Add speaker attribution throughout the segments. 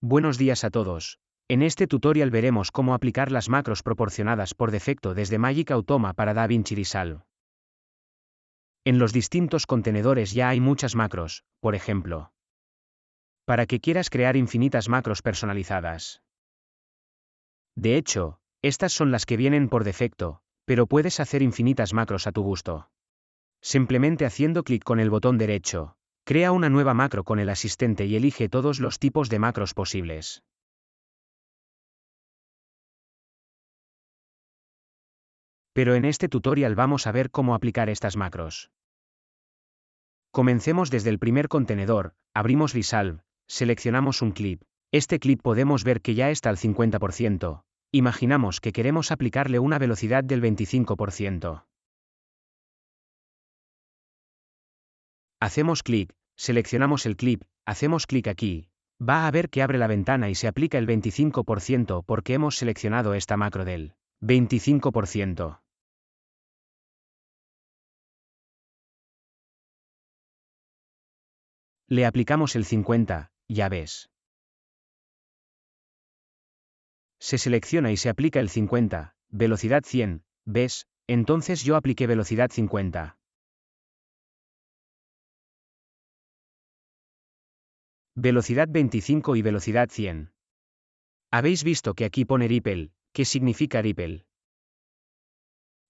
Speaker 1: Buenos días a todos. En este tutorial veremos cómo aplicar las macros proporcionadas por defecto desde Magic Automa para DaVinci Resolve. En los distintos contenedores ya hay muchas macros, por ejemplo, para que quieras crear infinitas macros personalizadas. De hecho, estas son las que vienen por defecto, pero puedes hacer infinitas macros a tu gusto. Simplemente haciendo clic con el botón derecho, crea una nueva macro con el asistente y elige todos los tipos de macros posibles. Pero en este tutorial vamos a ver cómo aplicar estas macros. Comencemos desde el primer contenedor, abrimos Resolve, seleccionamos un clip. Este clip podemos ver que ya está al 50%. Imaginamos que queremos aplicarle una velocidad del 25%. Hacemos clic, seleccionamos el clip, hacemos clic aquí. Va a ver que abre la ventana y se aplica el 25% porque hemos seleccionado esta macro del 25%. Le aplicamos el 50, ya ves. Se selecciona y se aplica el 50, velocidad 100, ¿ves? Entonces yo apliqué velocidad 50. Velocidad 25 y velocidad 100. Habéis visto que aquí pone Ripple. ¿Qué significa Ripple?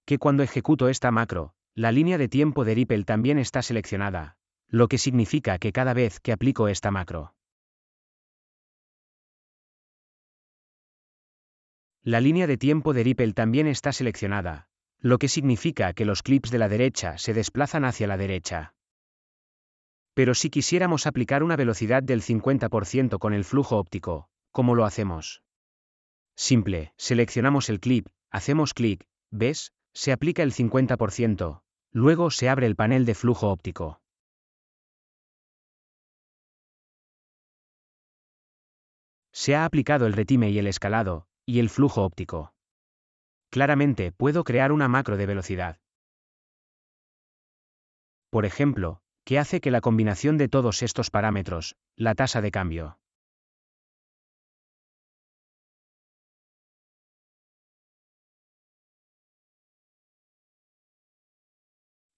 Speaker 1: Que cuando ejecuto esta macro, la línea de tiempo de Ripple también está seleccionada, lo que significa que cada vez que aplico esta macro, la línea de tiempo de Ripple también está seleccionada, lo que significa que los clips de la derecha se desplazan hacia la derecha. Pero si quisiéramos aplicar una velocidad del 50% con el flujo óptico, ¿cómo lo hacemos? Simple, seleccionamos el clip, hacemos clic, ¿ves? Se aplica el 50%, luego se abre el panel de flujo óptico. Se ha aplicado el retime y el escalado, y el flujo óptico. Claramente puedo crear una macro de velocidad. Por ejemplo, que hace que la combinación de todos estos parámetros, la tasa de cambio,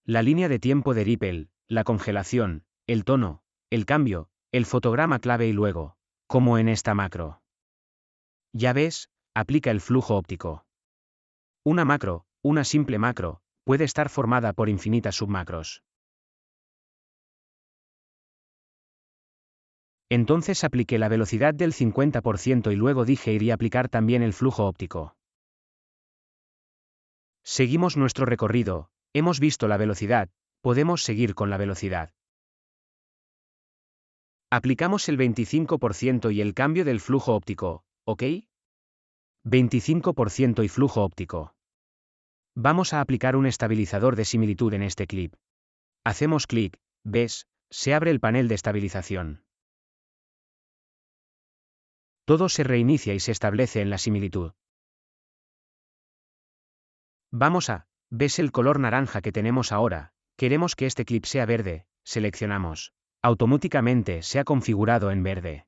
Speaker 1: la línea de tiempo de Ripple, la congelación, el tono, el cambio, el fotograma clave y luego, como en esta macro. Ya ves, aplica el flujo óptico. Una macro, una simple macro, puede estar formada por infinitas submacros. Entonces apliqué la velocidad del 50% y luego dije iría a aplicar también el flujo óptico. Seguimos nuestro recorrido, hemos visto la velocidad, podemos seguir con la velocidad. Aplicamos el 25% y el cambio del flujo óptico, ¿ok? 25% y flujo óptico. Vamos a aplicar un estabilizador de similitud en este clip. Hacemos clic, ¿ves? Se abre el panel de estabilización. Todo se reinicia y se establece en la similitud. ¿Ves el color naranja que tenemos ahora? Queremos que este clip sea verde, seleccionamos. Automáticamente se ha configurado en verde.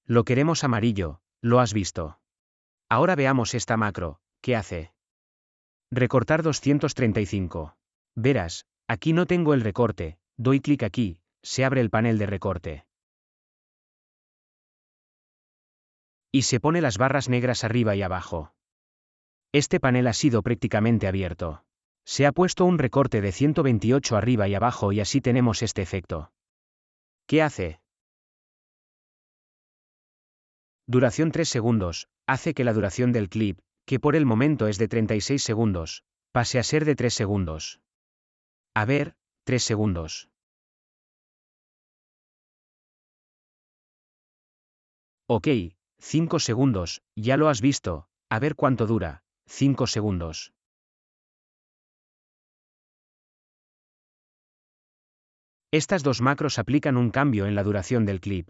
Speaker 1: Lo queremos amarillo, ¿lo has visto? Ahora veamos esta macro, ¿qué hace? Recortar 235. Verás, aquí no tengo el recorte, doy clic aquí, se abre el panel de recorte. Y se pone las barras negras arriba y abajo. Este panel ha sido prácticamente abierto. Se ha puesto un recorte de 128 arriba y abajo y así tenemos este efecto. ¿Qué hace? Duración 3 segundos, hace que la duración del clip, que por el momento es de 36 segundos, pase a ser de 3 segundos. A ver, 3 segundos. Ok, 5 segundos, ya lo has visto, a ver cuánto dura, 5 segundos. Estas dos macros aplican un cambio en la duración del clip.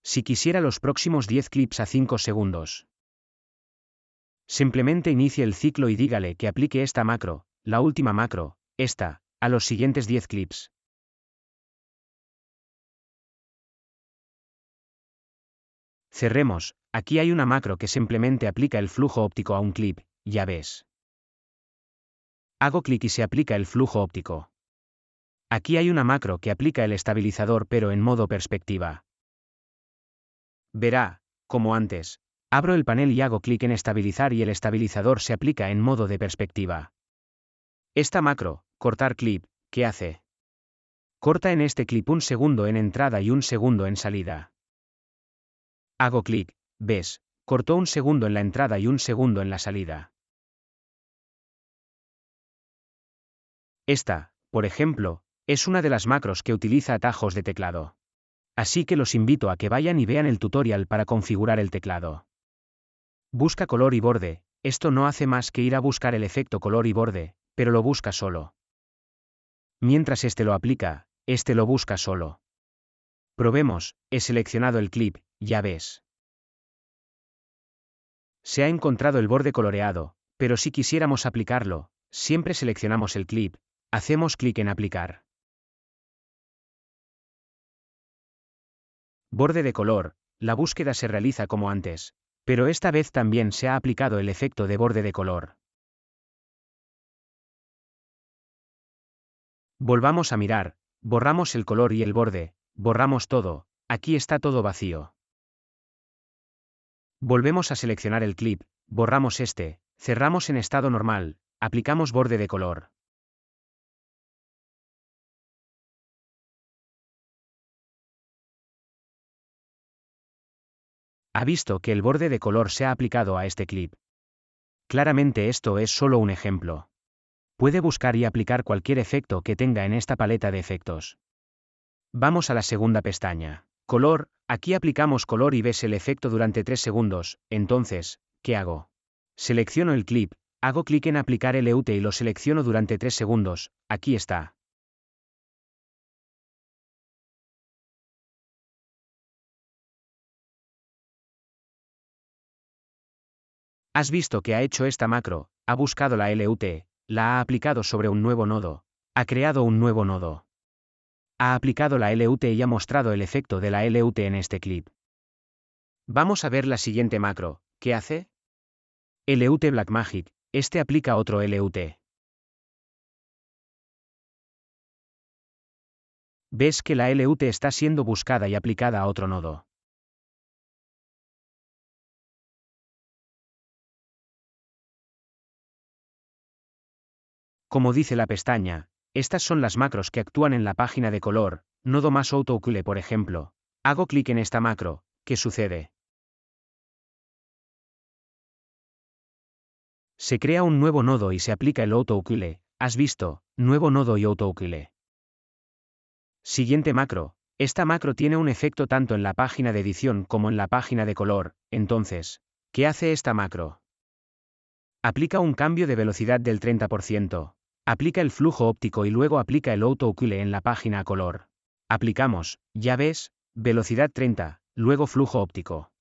Speaker 1: Si quisiera los próximos 10 clips a 5 segundos. Simplemente inicie el ciclo y dígale que aplique esta macro, la última macro, esta, a los siguientes 10 clips. Cerremos, aquí hay una macro que simplemente aplica el flujo óptico a un clip, ya ves. Hago clic y se aplica el flujo óptico. Aquí hay una macro que aplica el estabilizador pero en modo perspectiva. Verá, como antes, abro el panel y hago clic en estabilizar y el estabilizador se aplica en modo de perspectiva. Esta macro, cortar clip, ¿qué hace? Corta en este clip 1 segundo en entrada y 1 segundo en salida. Hago clic, ¿ves? Cortó 1 segundo en la entrada y 1 segundo en la salida. Esta, por ejemplo, es una de las macros que utiliza atajos de teclado. Así que los invito a que vayan y vean el tutorial para configurar el teclado. Busca color y borde, esto no hace más que ir a buscar el efecto color y borde, pero lo busca solo. Mientras este lo aplica, este lo busca solo. Probemos, he seleccionado el clip, ya ves. Se ha encontrado el borde coloreado, pero si quisiéramos aplicarlo, siempre seleccionamos el clip, hacemos clic en aplicar. Borde de color, la búsqueda se realiza como antes, pero esta vez también se ha aplicado el efecto de borde de color. Volvamos a mirar, borramos el color y el borde, borramos todo, aquí está todo vacío. Volvemos a seleccionar el clip, borramos este, cerramos en estado normal, aplicamos borde de color. Ha visto que el borde de color se ha aplicado a este clip. Claramente esto es solo un ejemplo. Puede buscar y aplicar cualquier efecto que tenga en esta paleta de efectos. Vamos a la segunda pestaña. Color, aquí aplicamos color y ves el efecto durante 3 segundos, entonces, ¿qué hago? Selecciono el clip, hago clic en aplicar LUT y lo selecciono durante 3 segundos, aquí está. Has visto que ha hecho esta macro, ha buscado la LUT, la ha aplicado sobre un nuevo nodo, ha creado un nuevo nodo. Ha aplicado la LUT y ha mostrado el efecto de la LUT en este clip. Vamos a ver la siguiente macro, ¿qué hace? LUT Blackmagic, este aplica otro LUT. Ves que la LUT está siendo buscada y aplicada a otro nodo. Como dice la pestaña, estas son las macros que actúan en la página de color, nodo más autocule por ejemplo. Hago clic en esta macro, ¿qué sucede? Se crea un nuevo nodo y se aplica el autocule, has visto, nuevo nodo y autocule. Siguiente macro, esta macro tiene un efecto tanto en la página de edición como en la página de color, entonces, ¿qué hace esta macro? Aplica un cambio de velocidad del 30%. Aplica el flujo óptico y luego aplica el autocule en la página a color. Aplicamos, ya ves, velocidad 30, luego flujo óptico.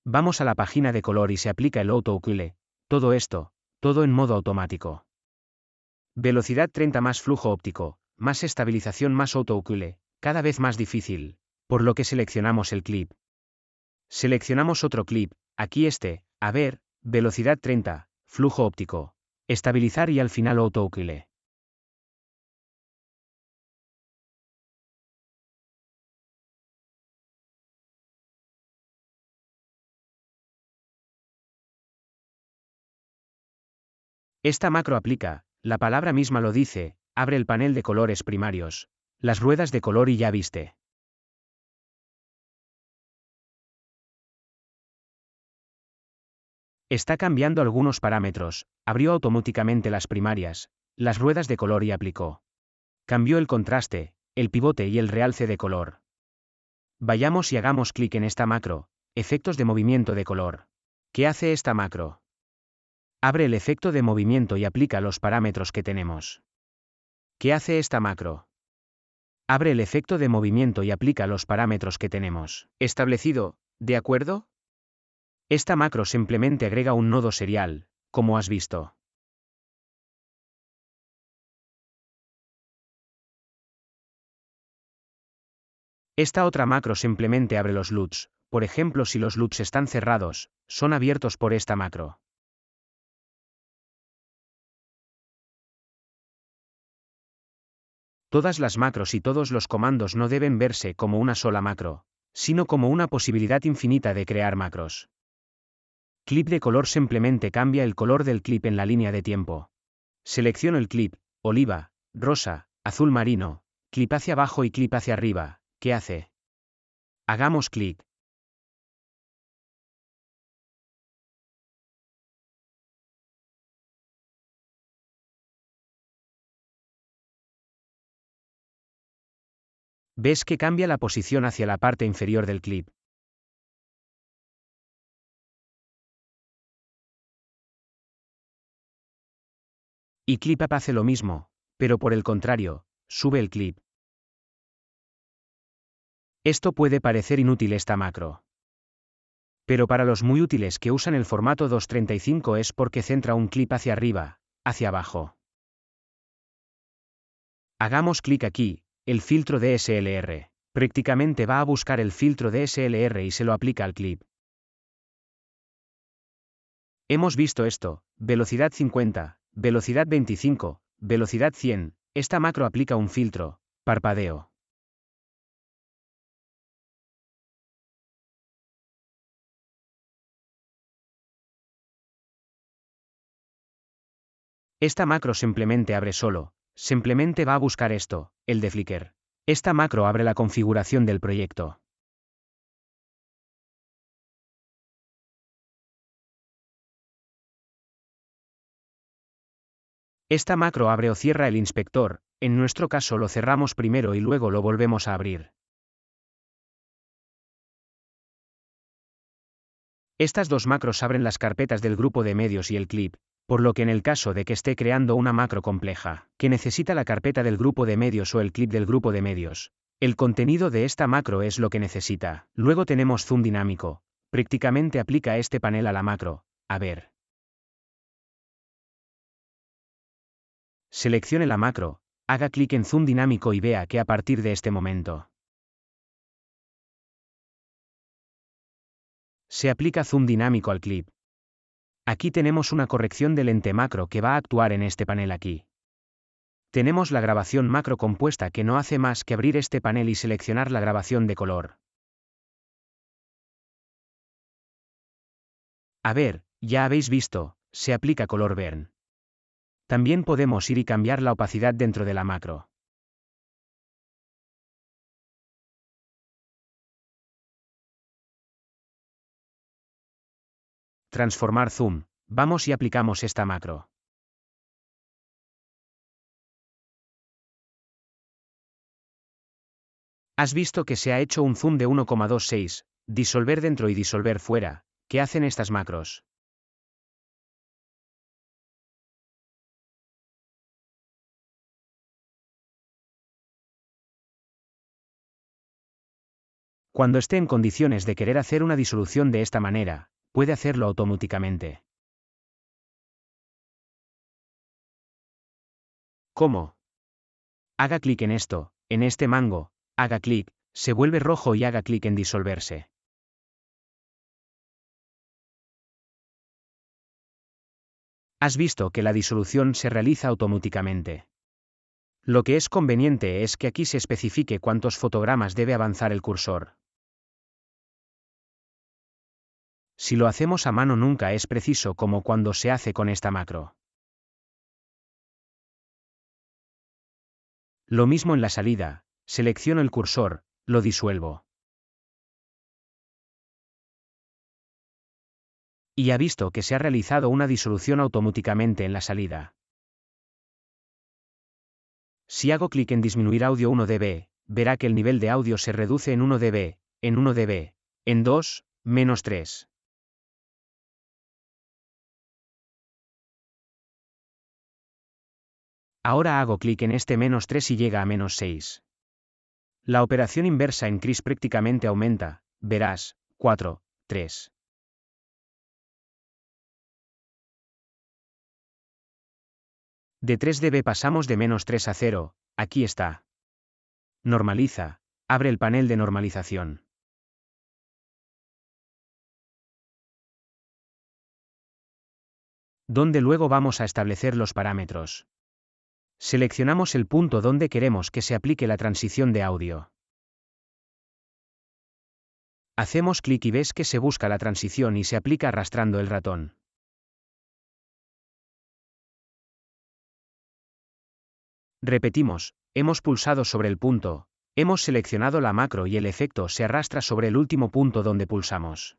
Speaker 1: Vamos a la página de color y se aplica el autocule, todo esto, todo en modo automático. Velocidad 30 más flujo óptico, más estabilización más autocule, cada vez más difícil, por lo que seleccionamos el clip. Seleccionamos otro clip, aquí este, a ver, velocidad 30, flujo óptico, estabilizar y al final autocule. Esta macro aplica, la palabra misma lo dice, abre el panel de colores primarios, las ruedas de color y ya viste. Está cambiando algunos parámetros, abrió automáticamente las primarias, las ruedas de color y aplicó. Cambió el contraste, el pivote y el realce de color. Vayamos y hagamos clic en esta macro, efectos de movimiento de color. ¿Qué hace esta macro? Abre el efecto de movimiento y aplica los parámetros que tenemos. ¿Qué hace esta macro? Abre el efecto de movimiento y aplica los parámetros que tenemos establecido, ¿de acuerdo? Esta macro simplemente agrega un nodo serial, como has visto. Esta otra macro simplemente abre los LUTs, por ejemplo si los LUTs están cerrados, son abiertos por esta macro. Todas las macros y todos los comandos no deben verse como una sola macro, sino como una posibilidad infinita de crear macros. Clip de color simplemente cambia el color del clip en la línea de tiempo. Selecciono el clip, oliva, rosa, azul marino, clip hacia abajo y clip hacia arriba. ¿Qué hace? Hagamos clic. ¿Ves que cambia la posición hacia la parte inferior del clip? Y clip up hace lo mismo, pero por el contrario, sube el clip. Esto puede parecer inútil esta macro. Pero para los muy útiles que usan el formato 235 es porque centra un clip hacia arriba, hacia abajo. Hagamos clic aquí, el filtro DSLR. Prácticamente va a buscar el filtro DSLR y se lo aplica al clip. Hemos visto esto, velocidad 50, velocidad 25, velocidad 100, esta macro aplica un filtro, parpadeo. Esta macro simplemente abre solo, simplemente va a buscar esto, el de Flickr. Esta macro abre la configuración del proyecto. Esta macro abre o cierra el inspector, en nuestro caso lo cerramos primero y luego lo volvemos a abrir. Estas dos macros abren las carpetas del grupo de medios y el clip, por lo que en el caso de que esté creando una macro compleja, que necesita la carpeta del grupo de medios o el clip del grupo de medios, el contenido de esta macro es lo que necesita. Luego tenemos zoom dinámico, prácticamente aplica este panel a la macro, a ver. Seleccione la macro, haga clic en zoom dinámico y vea que a partir de este momento se aplica zoom dinámico al clip. Aquí tenemos una corrección de lente macro que va a actuar en este panel aquí. Tenemos la grabación macro compuesta que no hace más que abrir este panel y seleccionar la grabación de color. A ver, ya habéis visto, se aplica color burn. También podemos ir y cambiar la opacidad dentro de la macro. Transformar zoom, vamos y aplicamos esta macro. Has visto que se ha hecho un zoom de 1,26, disolver dentro y disolver fuera. ¿Qué hacen estas macros? Cuando esté en condiciones de querer hacer una disolución de esta manera, puede hacerlo automáticamente. ¿Cómo? Haga clic en esto, en este mango, haga clic, se vuelve rojo y haga clic en disolverse. Has visto que la disolución se realiza automáticamente. Lo que es conveniente es que aquí se especifique cuántos fotogramas debe avanzar el cursor. Si lo hacemos a mano nunca es preciso como cuando se hace con esta macro. Lo mismo en la salida, selecciono el cursor, lo disuelvo. Y ha visto que se ha realizado una disolución automáticamente en la salida. Si hago clic en disminuir audio 1 dB, verá que el nivel de audio se reduce en 1 dB, en 1 dB, en 2, menos 3. Ahora hago clic en este menos 3 y llega a menos 6. La operación inversa en Cris prácticamente aumenta, verás, 4, 3. De 3 dB pasamos de menos 3 a 0, aquí está. Normaliza, Abre el panel de normalización. Donde luego vamos a establecer los parámetros. Seleccionamos el punto donde queremos que se aplique la transición de audio. Hacemos clic y ves que se busca la transición y se aplica arrastrando el ratón. Repetimos, hemos pulsado sobre el punto, hemos seleccionado la macro y el efecto se arrastra sobre el último punto donde pulsamos.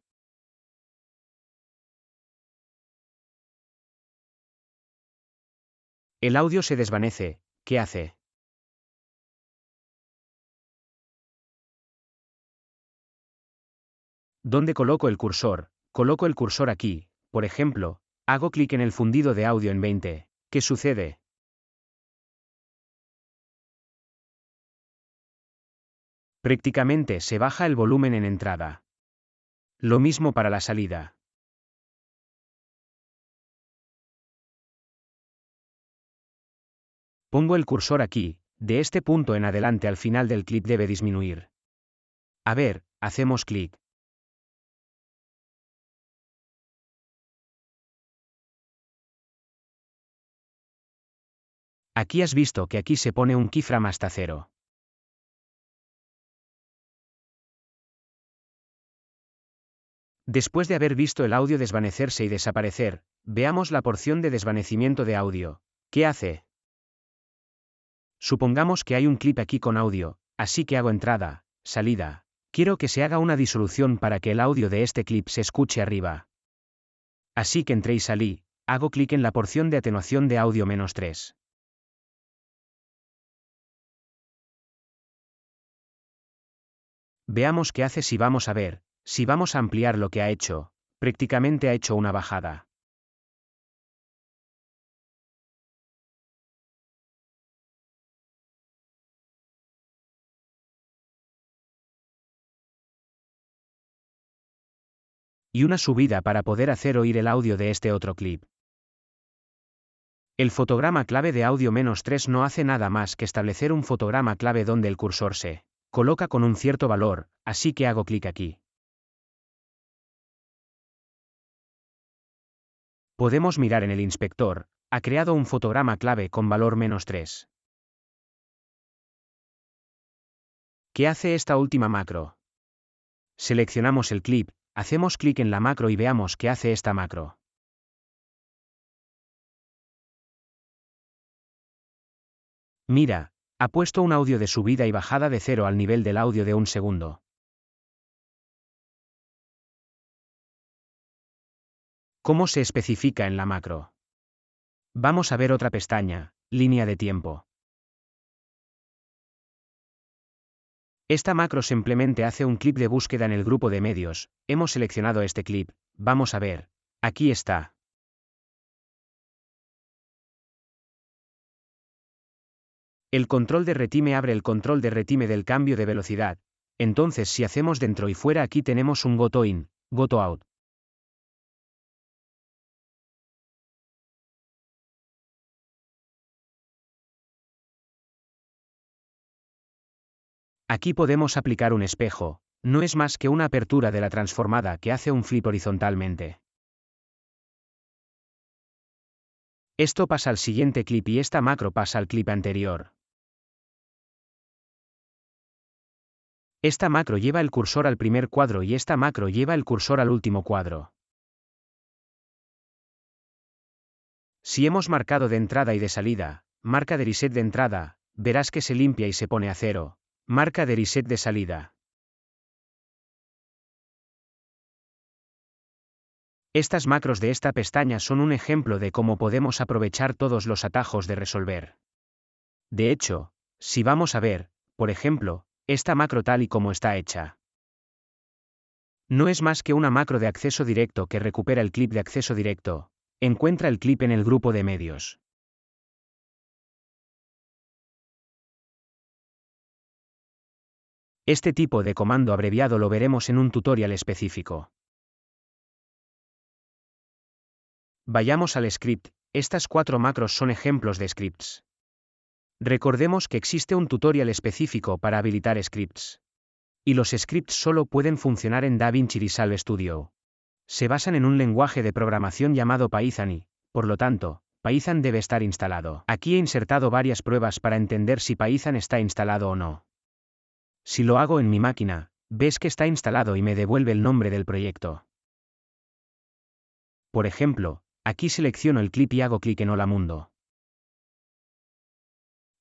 Speaker 1: El audio se desvanece. ¿Qué hace? ¿Dónde coloco el cursor? Coloco el cursor aquí, por ejemplo, hago clic en el fundido de audio en 20. ¿Qué sucede? Prácticamente se baja el volumen en entrada. Lo mismo para la salida. Pongo el cursor aquí, de este punto en adelante al final del clip debe disminuir. A ver, hacemos clic. Aquí has visto que aquí se pone un keyframe hasta 0. Después de haber visto el audio desvanecerse y desaparecer, veamos la porción de desvanecimiento de audio. ¿Qué hace? Supongamos que hay un clip aquí con audio, así que hago entrada, salida. Quiero que se haga una disolución para que el audio de este clip se escuche arriba. Así que entré y salí, hago clic en la porción de atenuación de audio -3. Veamos qué hace si vamos a ver, si vamos a ampliar lo que ha hecho, prácticamente ha hecho una bajada. Y una subida para poder hacer oír el audio de este otro clip. El fotograma clave de audio -3 no hace nada más que establecer un fotograma clave donde el cursor se coloca con un cierto valor, así que hago clic aquí. Podemos mirar en el inspector, ha creado un fotograma clave con valor -3. ¿Qué hace esta última macro? Seleccionamos el clip, hacemos clic en la macro y veamos qué hace esta macro. Mira, ha puesto un audio de subida y bajada de 0 al nivel del audio de 1 segundo. ¿Cómo se especifica en la macro? Vamos a ver otra pestaña, línea de tiempo. Esta macro simplemente hace un clip de búsqueda en el grupo de medios, hemos seleccionado este clip, vamos a ver, aquí está. El control de retime abre el control de retime del cambio de velocidad, entonces si hacemos dentro y fuera aquí tenemos un goto in, goto out. Aquí podemos aplicar un espejo, no es más que una apertura de la transformada que hace un flip horizontalmente. Esto pasa al siguiente clip y esta macro pasa al clip anterior. Esta macro lleva el cursor al primer cuadro y esta macro lleva el cursor al último cuadro. Si hemos marcado de entrada y de salida, marca de reset de entrada, verás que se limpia y se pone a 0, marca de reset de salida. Estas macros de esta pestaña son un ejemplo de cómo podemos aprovechar todos los atajos de resolver. De hecho, si vamos a ver, por ejemplo, esta macro tal y como está hecha. No es más que una macro de acceso directo que recupera el clip de acceso directo, encuentra el clip en el grupo de medios. Este tipo de comando abreviado lo veremos en un tutorial específico. Vayamos al script, estas 4 macros son ejemplos de scripts. Recordemos que existe un tutorial específico para habilitar scripts. Y los scripts solo pueden funcionar en DaVinci Resolve Studio. Se basan en un lenguaje de programación llamado Python y, por lo tanto, Python debe estar instalado. Aquí he insertado varias pruebas para entender si Python está instalado o no. Si lo hago en mi máquina, ves que está instalado y me devuelve el nombre del proyecto. Por ejemplo, aquí selecciono el clip y hago clic en Hola Mundo.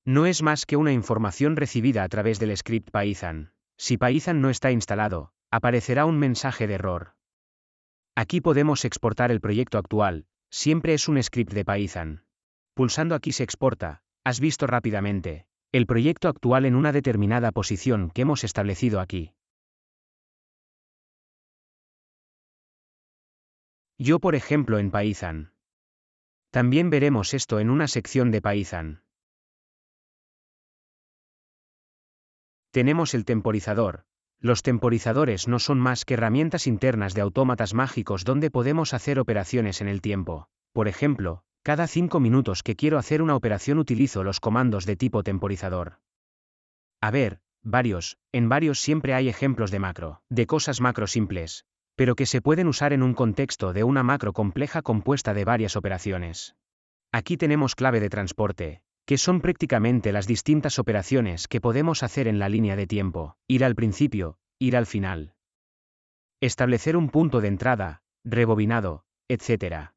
Speaker 1: No es más que una información recibida a través del script Python. Si Python no está instalado, aparecerá un mensaje de error. Aquí podemos exportar el proyecto actual, siempre es un script de Python. Pulsando aquí se exporta, has visto rápidamente, el proyecto actual en una determinada posición que hemos establecido aquí. Yo por ejemplo en Python. También veremos esto en una sección de Python. Tenemos el temporizador. Los temporizadores no son más que herramientas internas de autómatas mágicos donde podemos hacer operaciones en el tiempo. Por ejemplo, cada 5 minutos que quiero hacer una operación utilizo los comandos de tipo temporizador. A ver, en varios siempre hay ejemplos de cosas macro simples, pero que se pueden usar en un contexto de una macro compleja compuesta de varias operaciones. Aquí tenemos clave de transporte, que son prácticamente las distintas operaciones que podemos hacer en la línea de tiempo, ir al principio, ir al final. Establecer un punto de entrada, rebobinado, etc.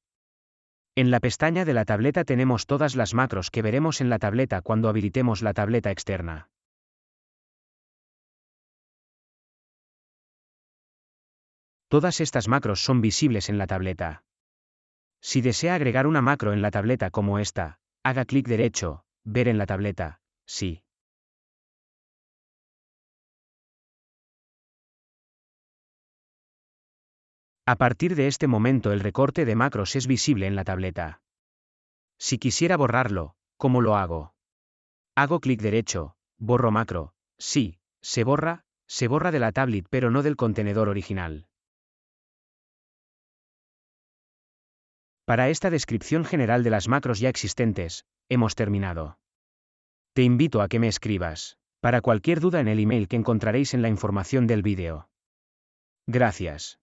Speaker 1: En la pestaña de la tableta tenemos todas las macros que veremos en la tableta cuando habilitemos la tableta externa. Todas estas macros son visibles en la tableta. Si desea agregar una macro en la tableta como esta, haga clic derecho, ver en la tableta, sí. A partir de este momento el recorte de macros es visible en la tableta. Si quisiera borrarlo, ¿cómo lo hago? Hago clic derecho, borro macro, sí, se borra de la tablet pero no del contenedor original. Para esta descripción general de las macros ya existentes, hemos terminado. Te invito a que me escribas, para cualquier duda en el email que encontraréis en la información del vídeo. Gracias.